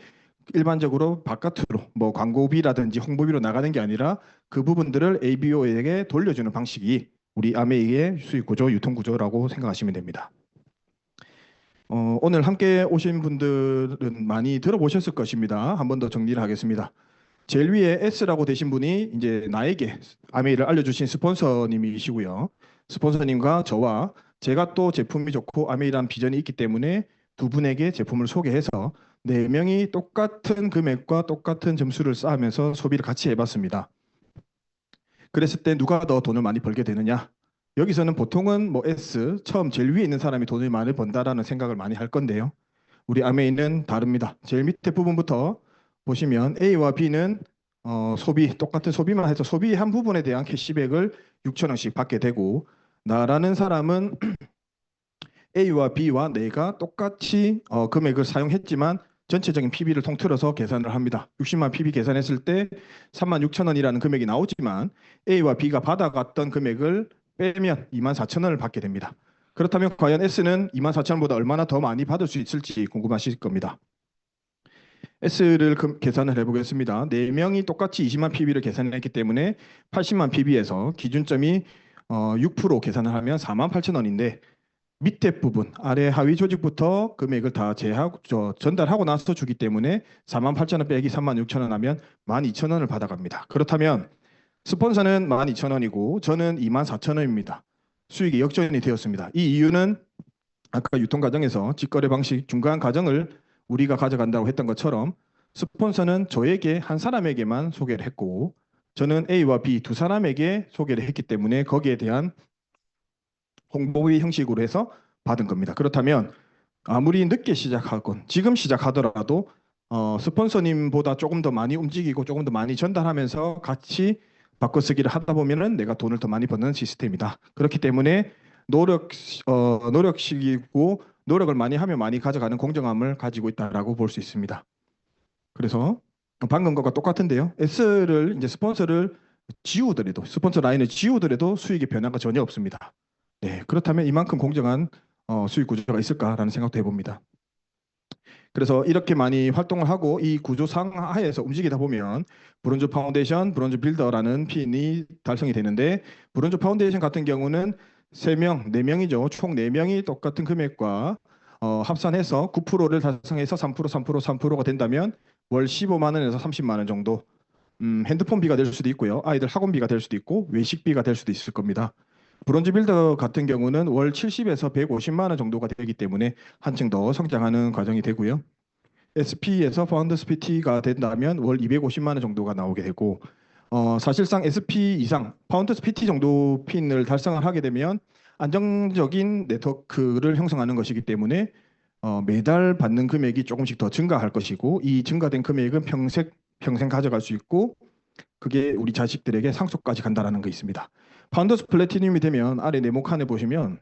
일반적으로 바깥으로 뭐 광고비라든지 홍보비로 나가는 게 아니라 그 부분들을 ABO에게 돌려주는 방식이 우리 아메이의 수익 구조, 유통 구조라고 생각하시면 됩니다. 오늘 함께 오신 분들은 많이 들어보셨을 것입니다. 한 번 더 정리를 하겠습니다. 제일 위에 S라고 되신 분이 이제 나에게 아메이를 알려주신 스폰서님이시고요. 스폰서님과 저와 제가 또 제품이 좋고 아메이라는 비전이 있기 때문에 두 분에게 제품을 소개해서 네 명이 똑같은 금액과 똑같은 점수를 쌓으면서 소비를 같이 해봤습니다. 그랬을 때 누가 더 돈을 많이 벌게 되느냐? 여기서는 보통은 뭐 S, 처음 제일 위에 있는 사람이 돈을 많이 번다라는 생각을 많이 할 건데요. 우리 아메이는 다릅니다. 제일 밑에 부분부터 보시면 A와 B는 소비 똑같은 소비만 해서 소비한 부분에 대한 캐시백을 6,000원씩 받게 되고 나라는 사람은 A와 B와 내가 똑같이 금액을 사용했지만 전체적인 PB를 통틀어서 계산을 합니다. 60만 PB 계산했을 때 36,000원이라는 금액이 나오지만 A와 B가 받아갔던 금액을 빼면 24,000원을 받게 됩니다. 그렇다면 과연 S는 24,000원보다 얼마나 더 많이 받을 수 있을지 궁금하실 겁니다. S를 계산을 해보겠습니다. 4명이 똑같이 20만 PB를 계산했기 때문에 80만 PB에서 기준점이 6% 계산을 하면 48,000원인데 밑에 부분, 아래 하위 조직부터 금액을 다 전달하고 나서 주기 때문에 48,000원 빼기 36,000원 하면 12,000원을 받아갑니다. 그렇다면 스폰서는 12,000원이고 저는 24,000원입니다. 수익이 역전이 되었습니다. 이 이유는 아까 유통 과정에서 직거래 방식 중간 과정을 우리가 가져간다고 했던 것처럼 스폰서는 저에게 한 사람에게만 소개를 했고 저는 A와 B 두 사람에게 소개를 했기 때문에 거기에 대한 홍보의 형식으로 해서 받은 겁니다. 그렇다면 아무리 늦게 시작하건 지금 시작하더라도 스폰서님보다 조금 더 많이 움직이고 조금 더 많이 전달하면서 같이 바꿔쓰기를 하다 보면은 내가 돈을 더 많이 버는 시스템이다. 그렇기 때문에 노력식이고 노력을 많이 하면 많이 가져가는 공정함을 가지고 있다라고 볼 수 있습니다. 그래서 방금 것과 똑같은데요. S를 이제 스폰서를 지우더라도 스폰서 라인을 지우더라도 수익의 변화가 전혀 없습니다. 네, 그렇다면 이만큼 공정한 수익 구조가 있을까라는 생각도 해봅니다. 그래서 이렇게 많이 활동을 하고 이 구조 상하에서 움직이다 보면 브론즈 파운데이션, 브론즈 빌더라는 핀이 달성이 되는데 브론즈 파운데이션 같은 경우는 3명, 4명이죠. 총 4명이 똑같은 금액과 합산해서 9%를 달성해서 3%, 3%, 3%가 된다면 월 15만 원에서 30만 원 정도 핸드폰비가 될 수도 있고요. 아이들 학원비가 될 수도 있고 외식비가 될 수도 있을 겁니다. 브론즈 빌더 같은 경우는 월 70에서 150만 원 정도가 되기 때문에 한층 더 성장하는 과정이 되고요. SP에서 파운더스 PT가 된다면 월 250만 원 정도가 나오게 되고 사실상 SP 이상 파운더스 PT 정도 핀을 달성을 하게 되면 안정적인 네트워크를 형성하는 것이기 때문에 매달 받는 금액이 조금씩 더 증가할 것이고 이 증가된 금액은 평생 가져갈 수 있고 그게 우리 자식들에게 상속까지 간다라는 게 있습니다. 파운더스 플래티늄이 되면 아래 네모칸에 보시면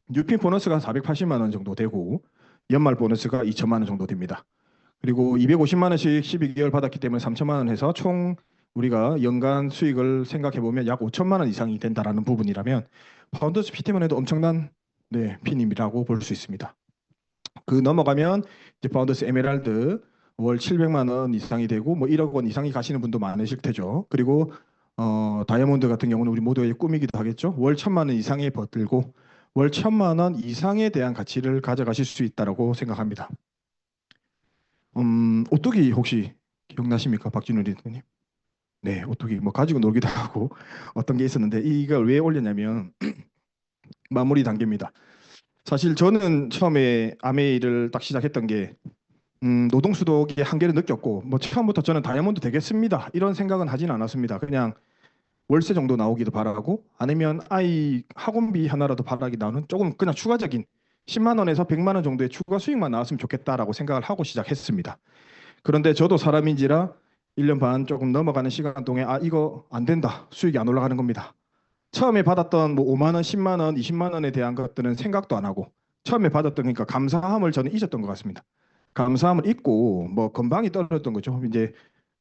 뉴핀 보너스가 480만 원 정도 되고 연말 보너스가 2천만 원 정도 됩니다. 그리고 250만 원씩 12개월 받았기 때문에 3천만 원 해서 총 우리가 연간 수익을 생각해 보면 약 5천만 원 이상이 된다라는 부분이라면 파운더스 PT만 해도 엄청난 핀임이라고 볼 수 있습니다. 그 넘어가면 이제 파운더스 에메랄드 월 700만 원 이상이 되고 뭐 1억 원 이상이 가시는 분도 많으실 테죠. 그리고 다이아몬드 같은 경우는 우리 모두의 꿈이기도 하겠죠. 월 1,000만 원 이상에 버들고 월 1,000만 원 이상에 대한 가치를 가져가실 수 있다라고 생각합니다. 오뚜기 혹시 기억나십니까, 박진우 리더님? 네, 오뚜기 뭐 가지고 놀기도 하고 어떤 게 있었는데 이걸 왜 올렸냐면 마무리 단계입니다. 사실 저는 처음에 아메이를 딱 시작했던 게 노동수독의 한계를 느꼈고 뭐 처음부터 저는 다이아몬드 되겠습니다 이런 생각은 하진 않았습니다. 그냥 월세 정도 나오기도 바라고 아니면 아이 학원비 하나라도 바라기 나오는 조금 그냥 추가적인 10만 원에서 100만 원 정도의 추가 수익만 나왔으면 좋겠다라고 생각을 하고 시작했습니다. 그런데 저도 사람인지라 1년 반 조금 넘어가는 시간 동안 이거 안 된다. 수익이 안 올라가는 겁니다. 처음에 받았던 뭐 5만 원, 10만 원, 20만 원에 대한 것들은 생각도 안 하고 처음에 받았던 그러니까 감사함을 저는 잊었던 것 같습니다. 감사함을 잊고 뭐 건방이 떨어졌던 거죠. 이제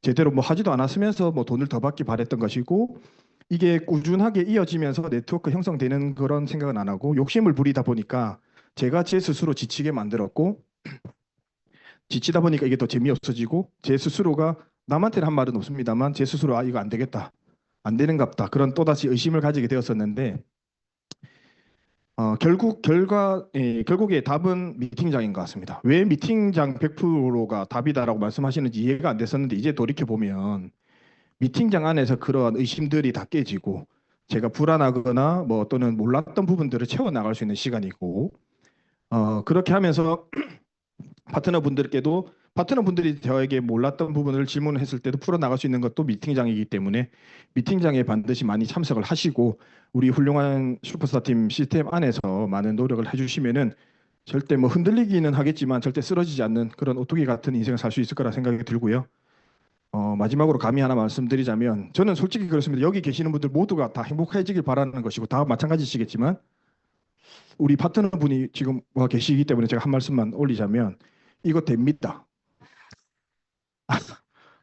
제대로 뭐 하지도 않았으면서 뭐 돈을 더 받기 바랬던 것이고 이게 꾸준하게 이어지면서 네트워크 형성되는 그런 생각은 안 하고 욕심을 부리다 보니까 제가 제 스스로 지치게 만들었고 지치다 보니까 이게 더 재미없어지고 제 스스로가 남한테는 한 말은 없습니다만 제 스스로 이거 안 되겠다. 안 되는갑다. 그런 또다시 의심을 가지게 되었었는데 결국에 답은 미팅장인 것 같습니다. 왜 미팅장 100%가 답이다라고 말씀하시는지 이해가 안 됐었는데 이제 돌이켜 보면 미팅장 안에서 그러한 의심들이 다 깨지고 제가 불안하거나 뭐 또는 몰랐던 부분들을 채워 나갈 수 있는 시간이고 그렇게 하면서 파트너분들이 저에게 몰랐던 부분을 질문을 했을 때도 풀어나갈 수 있는 것도 미팅장이기 때문에 미팅장에 반드시 많이 참석을 하시고 우리 훌륭한 슈퍼스타팀 시스템 안에서 많은 노력을 해주시면은 절대 뭐 흔들리기는 하겠지만 절대 쓰러지지 않는 그런 오뚜기 같은 인생을 살 수 있을 거라 생각이 들고요. 마지막으로 감히 하나 말씀드리자면 저는 솔직히 그렇습니다. 여기 계시는 분들 모두가 다 행복해지길 바라는 것이고 다 마찬가지시겠지만 우리 파트너분이 지금 와 계시기 때문에 제가 한 말씀만 올리자면 이거 됩니다.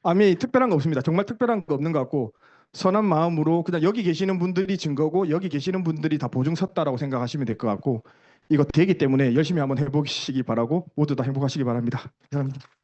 아니 특별한 거 없습니다. 정말 특별한 거 없는 것 같고 선한 마음으로 그냥 여기 계시는 분들이 증거고 여기 계시는 분들이 다 보증 섰다라고 생각하시면 될 것 같고 이거 되기 때문에 열심히 한번 해보시기 바라고 모두 다 행복하시기 바랍니다. 감사합니다.